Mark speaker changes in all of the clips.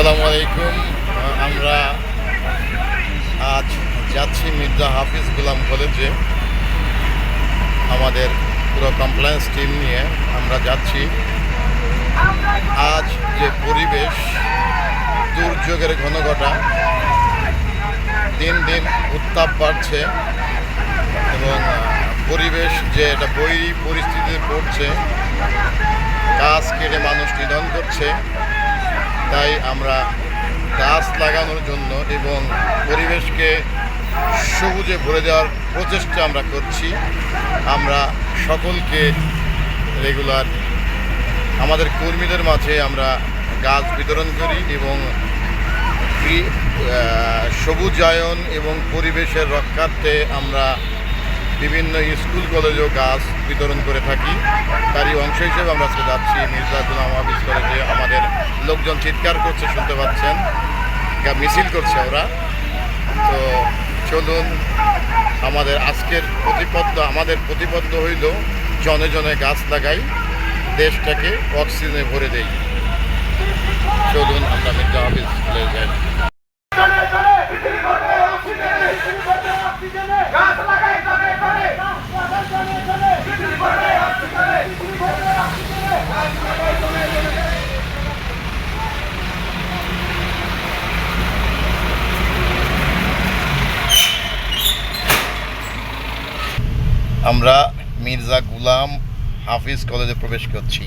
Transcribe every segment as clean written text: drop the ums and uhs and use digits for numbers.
Speaker 1: আসসালামু আলাইকুম। আমরা আজ যাচ্ছি মির্জা হাফিজ গুলাম কলেজে। আমাদের পুরো কমপ্লায়েন্স টিম নিয়ে আমরা যাচ্ছি। আজ যে পরিবেশ, দুর্যোগের ঘনঘটা, দিন দিন উত্তাপ বাড়ছে এবং পরিবেশ যে এটা বৈরী পরিস্থিতিতে পড়ছে, গাছ কেটে মানুষ নিধন করছে। তাই আমরা গাছ লাগানোর জন্য এবং পরিবেশকে সবুজে ভরে দেওয়ার প্রচেষ্টা আমরা করছি। আমরা সকলকে রেগুলার আমাদের কর্মীদের মাঝে আমরা গাছ বিতরণ করি এবং সবুজায়ন এবং পরিবেশের রক্ষার্থে আমরা বিভিন্ন স্কুল কলেজেও গাছ বিতরণ করে থাকি। তারই অংশ হিসেবে আমরা আজকে যাচ্ছি মির্জা গুলাম হাফিজ কলেজে। আমাদের লোকজন চিৎকার করছে, শুনতে পাচ্ছেন, মিছিল করছে ওরা। তো চলুন, আমাদের আজকের প্রতিপদ্য হইল জনে জনে গাছ লাগাই, দেশটাকে অক্সিজেনে ভরে দেই। চলুন আমরা মির্জা হাফিজ কলেজে যাই। আমরা মির্জা গুলাম হাফিজ কলেজে প্রবেশ করছি।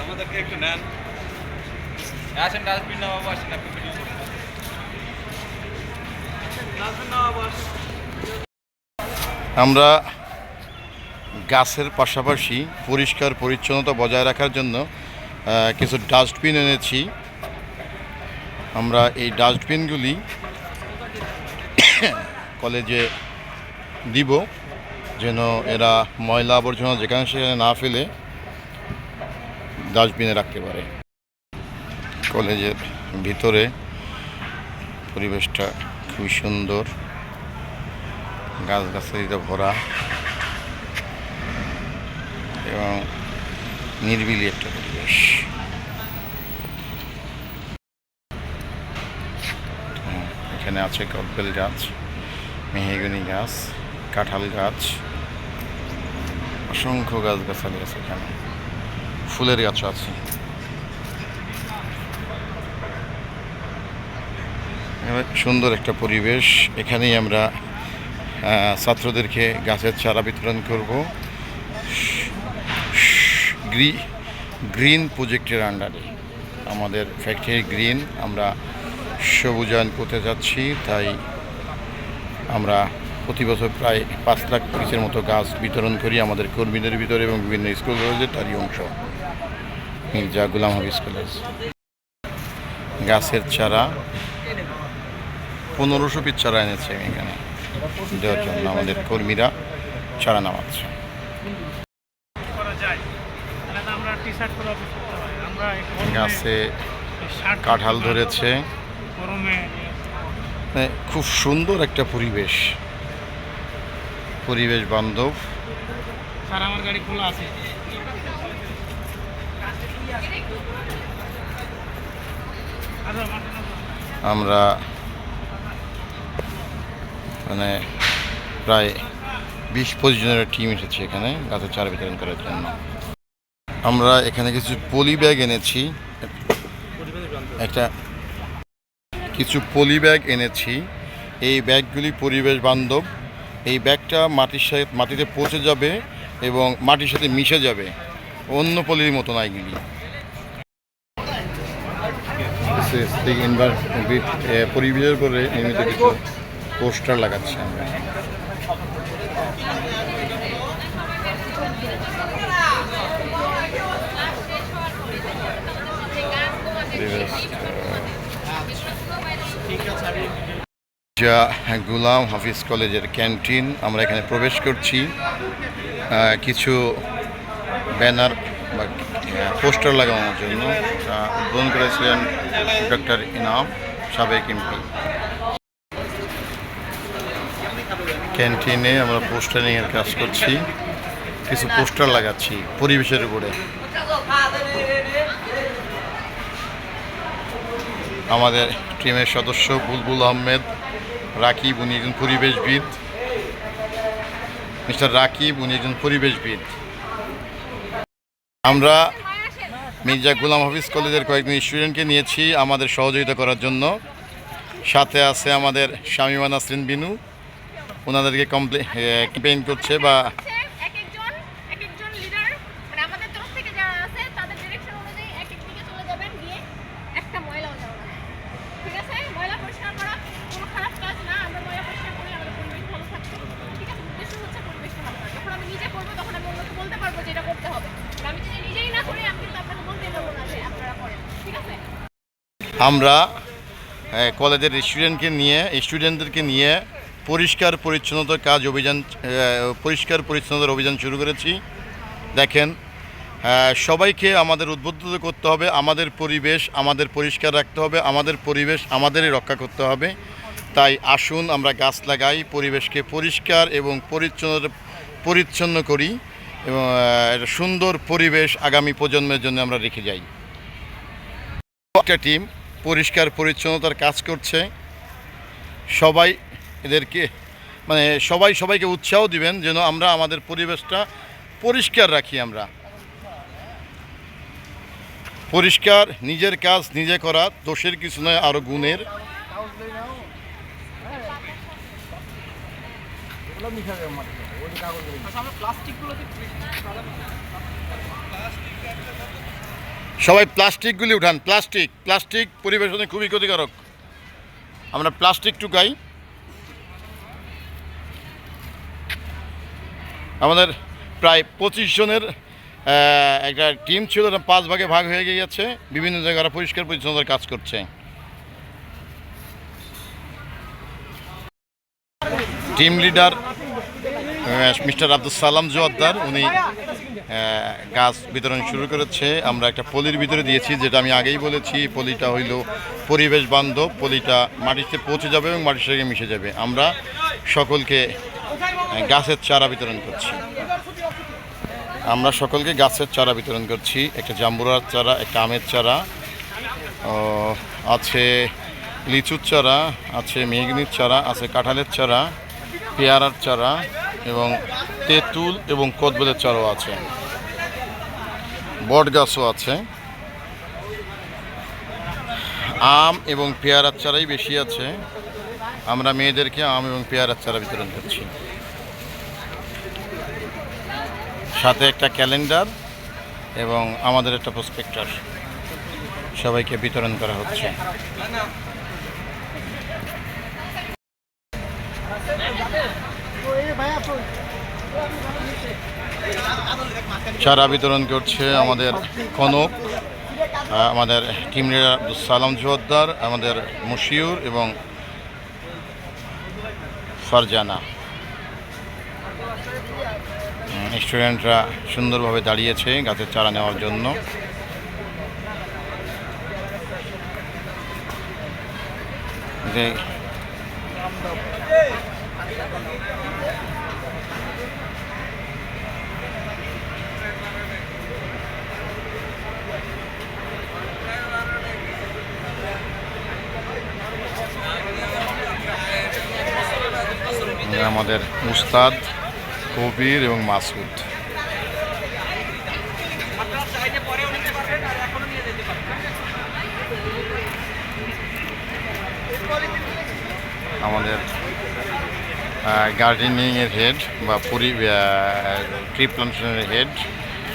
Speaker 2: আমাদেরকে একটু নেন, আসেন ডাস্টবিন না বাবু, আসেন আপনি
Speaker 1: আমরা গাছের পাশাপাশি পরিষ্কার পরিচ্ছন্নতা বজায় রাখার জন্য কিছু ডাস্টবিন এনেছি। আমরা এই ডাস্টবিনগুলি কলেজে দিব, যেন এরা ময়লা আবর্জনা যেখানে সেখানে না ফেলে ডাস্টবিনে রাখতে পারে। কলেজের ভিতরে পরিবেশটা খুবই সুন্দর, গাছগাছালিতে ভরা এবং নিরিবিলি একটা পরিবেশ। এখানে আছে কদবেল গাছ, মেহগনি গাছ, কাঁঠাল গাছ, অসংখ্য গাছগাছালি আছে। এখানে ফুলের গাছ আছে। সুন্দর একটা পরিবেশ। এখানেই আমরা ছাত্রদেরকে গাছের চারা বিতরণ করব গ্রিন প্রজেক্টের আন্ডারে। আমাদের ফ্যাক্টরি গ্রিন, আমরা সবুজায়ন করতে যাচ্ছি। তাই আমরা প্রতি বছর প্রায় 5 লাখ পিসের মতো গাছ বিতরণ করি আমাদের কর্মীদের ভিতরে এবং বিভিন্ন স্কুল কলেজে। তারই অংশ মির্জা গুলাম হাফিজ কলেজ। গাছের চারা 1500 পিস চারা এনেছে এখানে দেওয়ার জন্য। আমাদের কর্মীরা চারা নামাচ্ছে। গাছে কাঁঠাল ধরেছে। খুব সুন্দর একটা পরিবেশ বান্ধব।
Speaker 3: আমার গাড়ি খোলা আছে।
Speaker 1: আমরা প্রায় 20-25 জনের টিম এসেছে এখানে গাছের চারা বিতরণ করার জন্য। আমরা এখানে কিছু পলি ব্যাগ এনেছি, এই ব্যাগগুলি পরিবেশ বান্ধব। এই ব্যাগটা মাটিতে পচে যাবে এবং মাটির সাথে মিশে যাবে, অন্য পলির মতো না। এগুলি পরিবেশের উপরে নির্মিত কিছু পোস্টার লাগাচ্ছি আমরা। পরিবেশ যা গুলাম হাফিজ কলেজের ক্যান্টিন। আমরা এখানে প্রবেশ করছি। কিছু ব্যানার বা পোস্টার লাগানোর জন্য উদ্বোধন করেছিলেন ডক্টর ইনাম, সাবেক এমপি। ক্যান্টিনে আমরা পোস্টারিংয়ের কাজ করছি, কিছু পোস্টার লাগাচ্ছি পরিবেশের উপরে। আমাদের টিমের সদস্য বুলবুল আহমেদ রাকিব, উনি একজন পরিবেশবিদ। মিস্টার রাকিব, উনি একজন পরিবেশবিদ। আমরা মির্জা গুলাম হাফিজ কলেজের কয়েকজন স্টুডেন্টকে নিয়েছি আমাদের সহযোগিতা করার জন্য। সাথে আছে আমাদের শামিমা নাসরিন বিনু, ওনাদেরকে ক্যাম্পেইন করছে বা আমরা কলেজের স্টুডেন্টদেরকে নিয়ে পরিষ্কার পরিচ্ছন্নতার অভিযান শুরু করেছি। দেখেন, সবাইকে আমাদের উদ্বুদ্ধ করতে হবে, আমাদের পরিবেশ আমাদের পরিষ্কার রাখতে হবে, আমাদের পরিবেশ আমাদেরই রক্ষা করতে হবে। তাই আসুন আমরা গাছ লাগাই, পরিবেশকে পরিষ্কার এবং পরিচ্ছন্ন করি এবং একটা সুন্দর পরিবেশ আগামী প্রজন্মের জন্য আমরা রেখে যাই। একটা টিম পরিষ্কার পরিচ্ছন্নতার কাজ করছে। সবাই এদেরকে সবাইকে উৎসাহ দিবেন যেন আমরা আমাদের পরিবেশটা পরিষ্কার রাখি। আমরা পরিষ্কার, নিজের কাজ নিজে করা, দোষের কিছু নয়, আরও গুণের। সবাই প্লাস্টিকগুলি উঠান। প্লাস্টিক পরিবেশনে খুবই ক্ষতিকারক। আমরা প্লাস্টিক টুকাই। আমাদের প্রায় 25 জনের একটা টিম ছিল, 5 ভাগে ভাগ হয়ে গিয়েছে, বিভিন্ন জায়গায় পরিষ্কার পরিচ্ছন্নতার কাজ করছে। Team leader mister Abdul Salam Joardar, উনি গাছ বিতরণ শুরু করেছে। আমরা একটা পলির ভিতরে দিয়েছি, যেটা আমি আগেই বলেছি, পলিটা হইল পরিবেশ বান্ধব। পলিটা মাটিতে পৌঁছে যাবে এবং মাটির সঙ্গে মিশে যাবে। আমরা সকলকে গাছের চারা বিতরণ করছি। একটা জাম্বুরার চারা, একটা আমের চারা, আছে লিচুর চারা, আছে মেহগিনির চারা, আছে কাঁঠালের চারা, পেয়ারার চারা এবং তেঁতুল এবং কদবেলের চারাও আছে, বট গাছও আছে। আম এবং পেয়ারার চারাই বেশি আছে। আমরা মেয়েদেরকে আম এবং পেয়ারার চারা বিতরণ করছি। সাথে একটা ক্যালেন্ডার এবং আমাদের একটা প্রসপেক্টার সবাইকে বিতরণ করা হচ্ছে। চারা বিতরণ করছে আমাদের কনক, আমাদের টিম লিডার আব্দুল সালাম জোয়াদ্দার, আমাদের মশিউর এবং ফারজানা। স্টুডেন্টরা সুন্দরভাবে দাঁড়িয়েছে গাছের চারা নেওয়ার জন্য। আমাদের উস্তাদ কবির এবং মাসুদ। আমাদের গার্ডেনিংয়ের হেড বা ট্রি প্লান্টেশনের হেড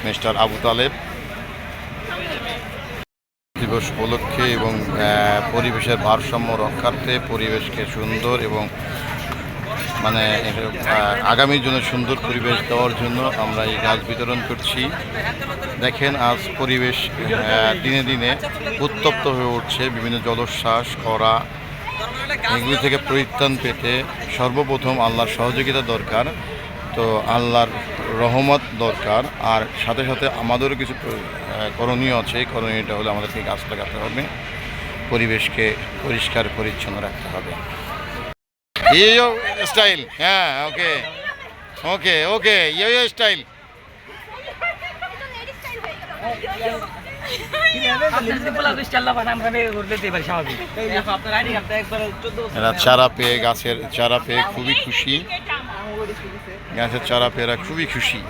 Speaker 1: মিস্টার আবু তালেব দিবস উপলক্ষে এবং পরিবেশের ভারসাম্য রক্ষার্থে পরিবেশকে সুন্দর এবং মানে আগামীর জন্য সুন্দর পরিবেশ দেওয়ার জন্য আমরা এই গাছ বিতরণ করছি। দেখেন আজ পরিবেশ দিনে দিনে উত্তপ্ত হয়ে উঠছে। বিভিন্ন জলোচ্ছ্বাস, খরা, এগুলি থেকে পরিত্রাণ পেতে সর্বপ্রথম আল্লাহর সহযোগিতা দরকার। তো আল্লাহর রহমত দরকার, আর সাথে সাথে আমাদেরও কিছু করণীয় আছে। করণীয়টা হলো আমাদেরকে গাছ লাগাতে হবে, পরিবেশকে পরিষ্কার পরিচ্ছন্ন রাখতে হবে। ইয়ো স্টাইল, হ্যাঁ, ওকে ওকে ওকে, ইয়ো স্টাইল। এরা চারা পেয়ে, গাছের চারা পেয়ে খুবই খুশি। গাছের চারা পেয়ে এরা খুবই খুশি।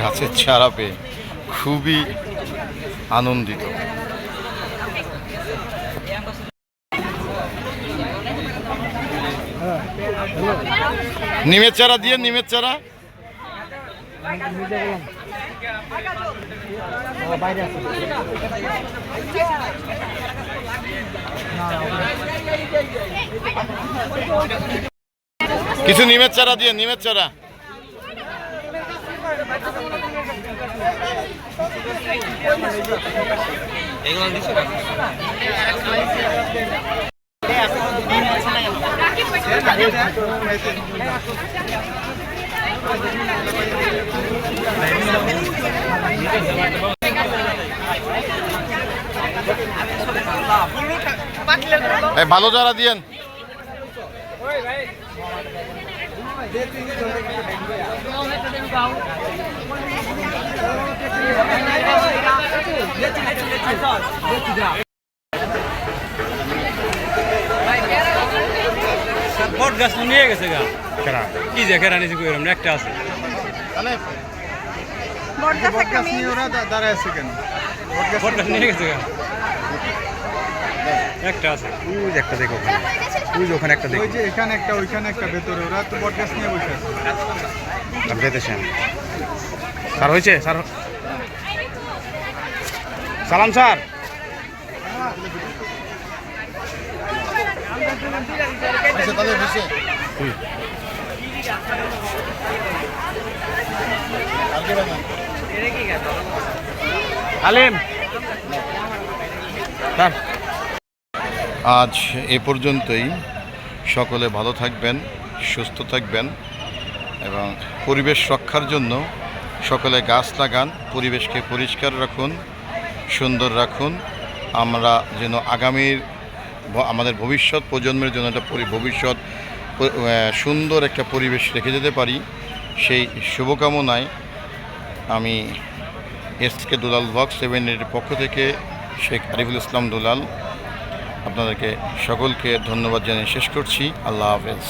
Speaker 1: গাছের চারা পেয়ে খুবই আনন্দিত। নিমের চারা দিয়ে, নিমের চারা কিছু নিমের চারা দিয়ে, নিমের চারা। ভালো চারা দিয়েন।
Speaker 2: বট গাছ নিয়ে গেছে গা, কি যে কেরা নিচে কইরাম একটা আছে।
Speaker 4: বট গাছ নিয়ে ওরা দাঁড়ায় আছে কেন?
Speaker 2: বট গাছ নিয়ে গেছে গা, একটা আছে। ওই একটা দেখো, ওই যে ওখানে একটা দেখো,
Speaker 4: ওই যে এখানে একটা, ওইখানে একটা, ভেতরে। ওরা তো বট গাছ নিয়ে বসে আছে।
Speaker 2: যেতেছেন স্যার, হয়েছে স্যার, সালাম স্যার। আলিম
Speaker 1: আজ এ পর্যন্তই। সকলে ভালো থাকবেন, সুস্থ থাকবেন এবং পরিবেশ রক্ষার জন্য সকলে গাছ লাগান, পরিবেশকে পরিষ্কার রাখুন, সুন্দর রাখুন। আমরা যেন আগামীর আমাদের ভবিষ্যৎ প্রজন্মের জন্য একটা ভবিষ্যৎ সুন্দর একটা পরিবেশ রেখে যেতে পারি, সেই শুভকামনায় আমি এসকে দুলাল ব্লগ 7 পক্ষ থেকে শেখ আরিফুল ইসলাম দুলাল আপনাদেরকে সকলকে ধন্যবাদ জানিয়ে শেষ করছি। আল্লাহ হাফেজ।